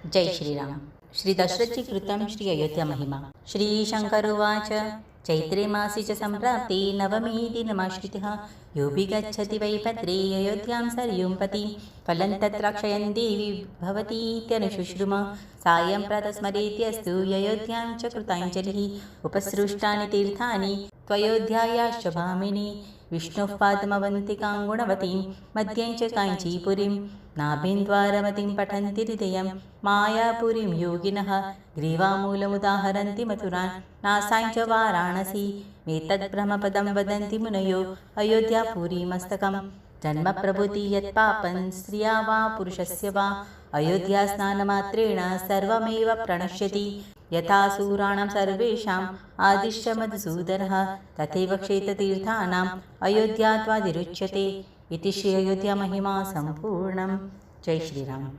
जय श्रीराम. श्री दशरथजी कृतं श्री अयोध्या महिमा. श्री शंकर उवाच. चैत्रे मासि च सम्प्राप्ते नवमी दिनमाश्रितः योऽपि गच्छति वै भद्रे अयोध्यां सरयूंपति फलं तत्राक्षयन् देवी भवतीत्यनुशुश्रुम सायं प्रातस्मरेत्यस्तु अयोध्यां च कृताञ्जलिः उपसृष्टानि तीर्थानि त्वयोध्यायाश्च भामिनि विष्णुः पादमवन्तिकां गुणवतीं मध्यं च काञ्चीपुरीं नाभिन्द्वारमतिं पठन्ति हृदयं मायापुरीं योगिनः ग्रीवामूलमुदाहरन्ति मथुरान् नासां च वाराणसी एतद्ब्रह्मपदं वदन्ति मुनयो अयोध्यापुरीमस्तकं जन्मप्रभृति यत्पापं स्त्रिया वा पुरुषस्य वा अयोध्यास्नानमात्रेण सर्वमेव प्रणश्यति यथा सूराणां सर्वेषाम् आदिश्य मधुसूदनः तथैव क्षेत्रतीर्थानाम् अयोध्यात्वादिरुच्यते. इति श्री अयोध्या महिमा सम्पूर्णं. जय श्रीराम.